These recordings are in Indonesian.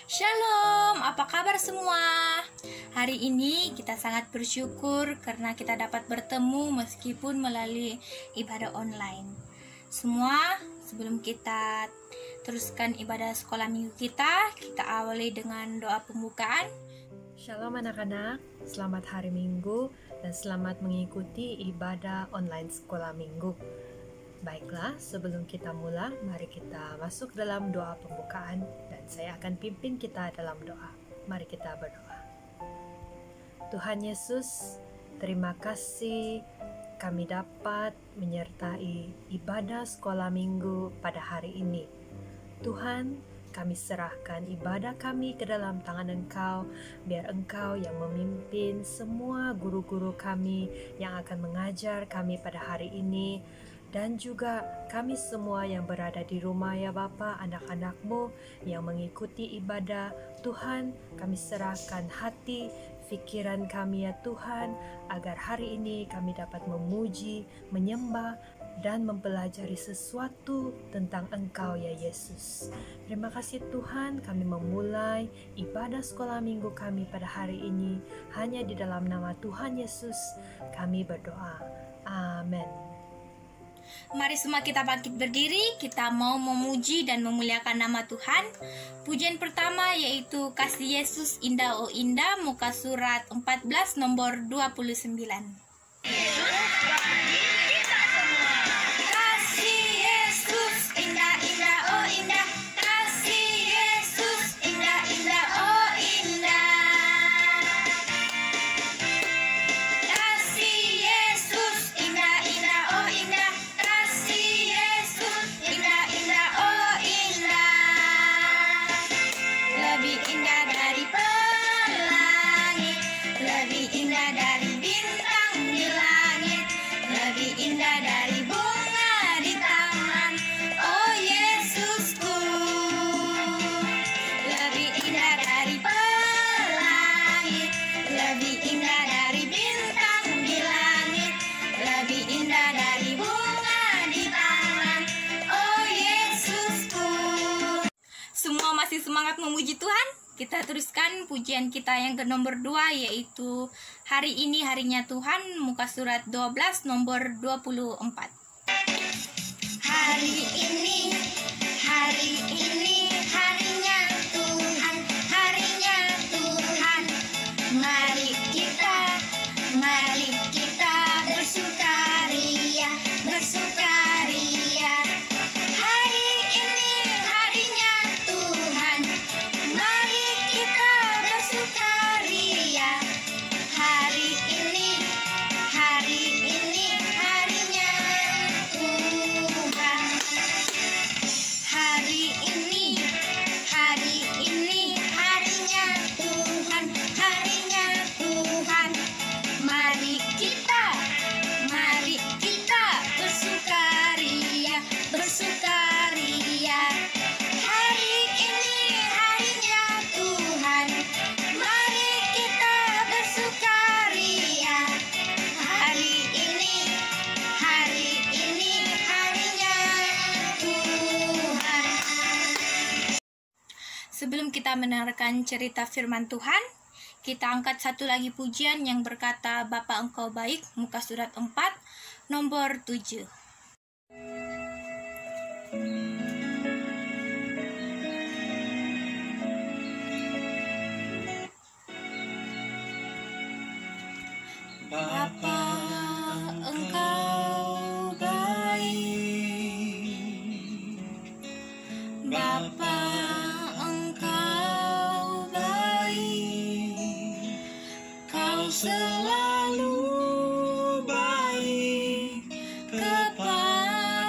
Shalom, apa kabar semua? Hari ini kita sangat bersyukur karena kita dapat bertemu meskipun melalui ibadah online. Semua, sebelum kita teruskan ibadah sekolah minggu kita awali dengan doa pembukaan. Shalom anak-anak, selamat hari Minggu dan selamat mengikuti ibadah online sekolah minggu. Baiklah, sebelum kita mulai, mari kita masuk dalam doa pembukaan dan saya akan pimpin kita dalam doa. Mari kita berdoa. Tuhan Yesus, terima kasih kami dapat menyertai ibadah sekolah minggu pada hari ini. Tuhan, kami serahkan ibadah kami ke dalam tangan Engkau, biar Engkau yang memimpin semua guru-guru kami yang akan mengajar kami pada hari ini, dan juga kami semua yang berada di rumah ya Bapa, anak-anak-Mu yang mengikuti ibadah. Tuhan, kami serahkan hati, pikiran kami ya Tuhan, agar hari ini kami dapat memuji, menyembah, dan mempelajari sesuatu tentang Engkau ya Yesus. Terima kasih Tuhan, kami memulai ibadah sekolah minggu kami pada hari ini. Hanya di dalam nama Tuhan Yesus kami berdoa. Amin. Mari semua kita bangkit berdiri, kita mau memuji dan memuliakan nama Tuhan. Pujian pertama yaitu Kasih Yesus Indah Oh Indah, muka surat 14 nomor 29. Semua masih semangat memuji Tuhan? Kita teruskan pujian kita yang ke nomor 2, yaitu Hari Ini Harinya Tuhan, muka surat 12 nomor 24. Hari ini harinya Tuhan, harinya Tuhan. Mari kita bersukaria, bersukaria. Hari ini harinya Tuhan, mari kita bersukaria. Hari ini harinya Tuhan. Hari ini harinya Tuhan, harinya Tuhan. Mari kita bersukaria, bersukaria. Hari ini harinya Tuhan, mari kita bersukaria. Hari ini harinya Tuhan. Sebelum kita mendengarkan cerita firman Tuhan, kita angkat satu lagi pujian yang berkata, Bapa Engkau baik, muka surat 4 nomor 7. Bapa Engkau baik, Bapa Engkau baik, Kau selalu baik kepadaku.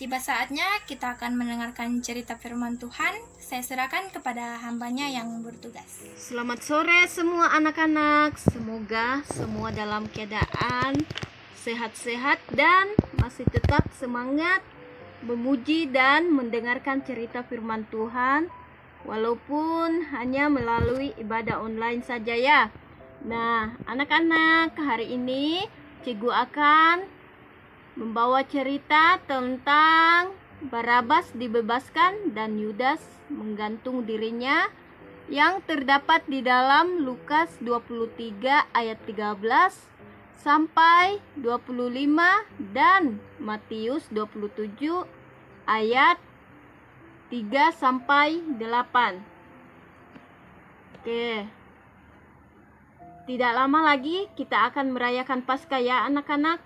Tiba saatnya kita akan mendengarkan cerita firman Tuhan. Saya serahkan kepada hambanya yang bertugas. Selamat sore semua anak-anak. Semoga semua dalam keadaan sehat-sehat dan masih tetap semangat memuji dan mendengarkan cerita firman Tuhan, walaupun hanya melalui ibadah online saja ya. Nah, anak-anak, hari ini Cikgu akan membawa cerita tentang Barabas dibebaskan dan Yudas menggantung dirinya yang terdapat di dalam Lukas 23 ayat 13 sampai 25 dan Matius 27 ayat 3 sampai 8. Oke. Tidak lama lagi kita akan merayakan Paskah ya anak-anak,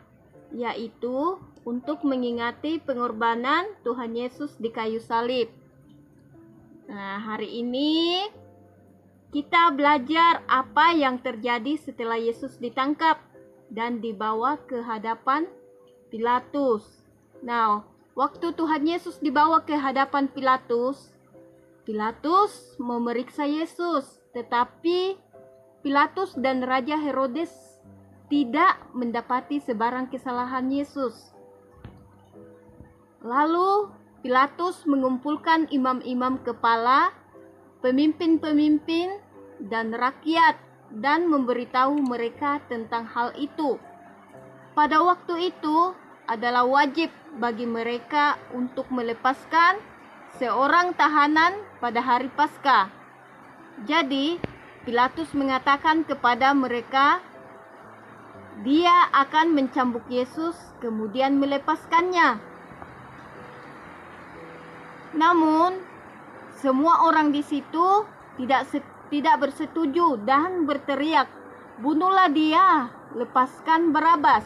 yaitu untuk mengingati pengorbanan Tuhan Yesus di kayu salib. Nah, hari ini kita belajar apa yang terjadi setelah Yesus ditangkap dan dibawa ke hadapan Pilatus. Nah, waktu Tuhan Yesus dibawa ke hadapan Pilatus, Pilatus memeriksa Yesus, tetapi Pilatus dan Raja Herodes tidak mendapati sebarang kesalahan Yesus. Lalu Pilatus mengumpulkan imam-imam kepala, pemimpin-pemimpin, dan rakyat dan memberitahu mereka tentang hal itu. Pada waktu itu adalah wajib bagi mereka untuk melepaskan seorang tahanan pada hari Paskah. Jadi, Pilatus mengatakan kepada mereka, dia akan mencambuk Yesus kemudian melepaskannya. Namun, semua orang di situ tidak bersetuju dan berteriak, "Bunuhlah dia, lepaskan Barabas."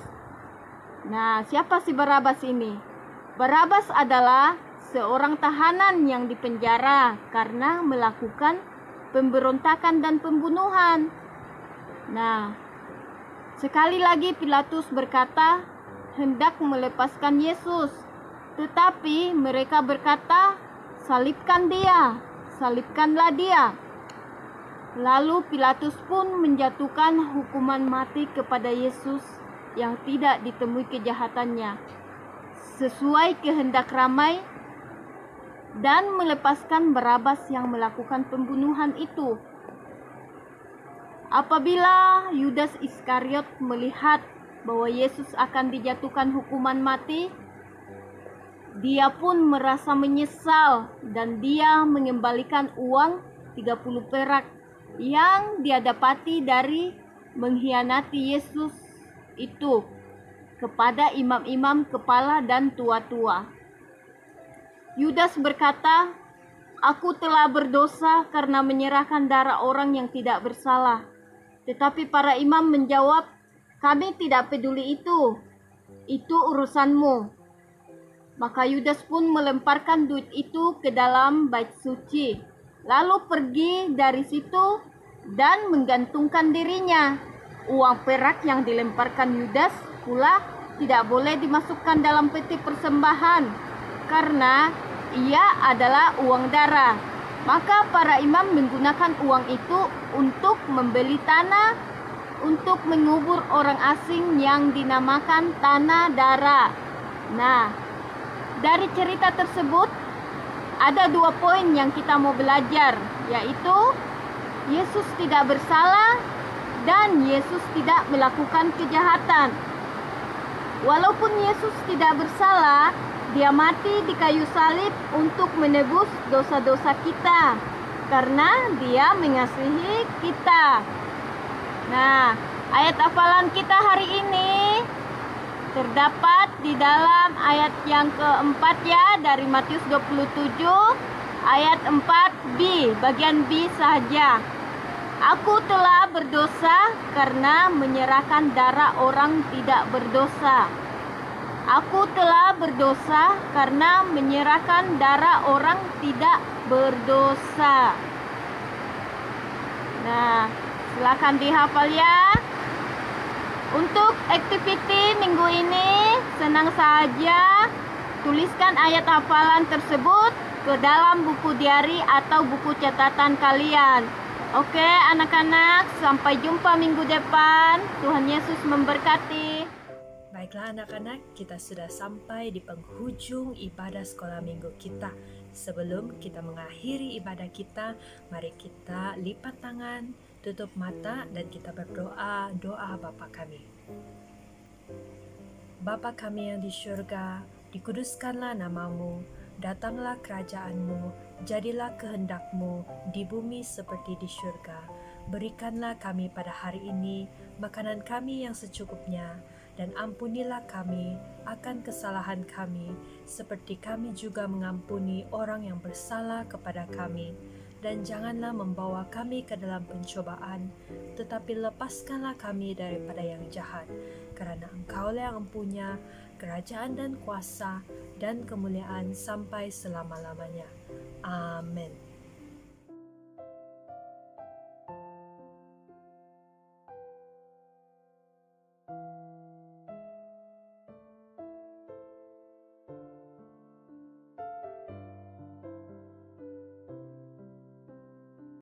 Nah, siapa si Barabas ini? Barabas adalah seorang tahanan yang dipenjara karena melakukan pemberontakan dan pembunuhan. Nah, sekali lagi Pilatus berkata hendak melepaskan Yesus, tetapi mereka berkata, "Salibkan dia, salibkanlah dia." Lalu Pilatus pun menjatuhkan hukuman mati kepada Yesus yang tidak ditemui kejahatannya, sesuai kehendak ramai, dan melepaskan Barabas yang melakukan pembunuhan itu. Apabila Yudas Iskariot melihat bahwa Yesus akan dijatuhkan hukuman mati, dia pun merasa menyesal dan dia mengembalikan uang 30 perak yang dia dapati dari mengkhianati Yesus itu kepada imam-imam kepala dan tua-tua. Yudas berkata, "Aku telah berdosa karena menyerahkan darah orang yang tidak bersalah." Tetapi para imam menjawab, "Kami tidak peduli itu urusanmu." Maka Yudas pun melemparkan duit itu ke dalam bait suci, lalu pergi dari situ dan menggantungkan dirinya. Uang perak yang dilemparkan Yudas pula tidak boleh dimasukkan dalam peti persembahan, karena ia adalah uang darah. Maka para imam menggunakan uang itu untuk membeli tanah untuk mengubur orang asing yang dinamakan tanah darah. Nah, dari cerita tersebut ada 2 poin yang kita mau belajar, yaitu Yesus tidak bersalah dan Yesus tidak melakukan kejahatan. Walaupun Yesus tidak bersalah, dia mati di kayu salib untuk menebus dosa-dosa kita, karena dia mengasihi kita. Nah, ayat hafalan kita hari ini terdapat di dalam ayat yang keempat ya, dari Matius 27 ayat 4b, bagian B saja. "Aku telah berdosa karena menyerahkan darah orang tidak berdosa." Aku telah berdosa karena menyerahkan darah orang tidak berdosa. Nah, silakan dihafal ya. Untuk activity minggu ini senang saja Tuliskan ayat hafalan tersebut ke dalam buku diari atau buku catatan kalian. Oke, anak-anak, sampai jumpa minggu depan. Tuhan Yesus memberkati. Baiklah anak-anak, kita sudah sampai di penghujung ibadah sekolah minggu kita. Sebelum kita mengakhiri ibadah kita, mari kita lipat tangan, tutup mata, dan kita berdoa doa Bapa kami. Bapa kami yang di syurga, dikuduskanlah namamu, datanglah kerajaanmu, jadilah kehendakmu di bumi seperti di syurga. Berikanlah kami pada hari ini makanan kami yang secukupnya, dan ampunilah kami akan kesalahan kami, seperti kami juga mengampuni orang yang bersalah kepada kami. Dan janganlah membawa kami ke dalam pencobaan, tetapi lepaskanlah kami daripada yang jahat. Karena Engkaulah yang mempunyai kerajaan dan kuasa dan kemuliaan sampai selama-lamanya. Amin.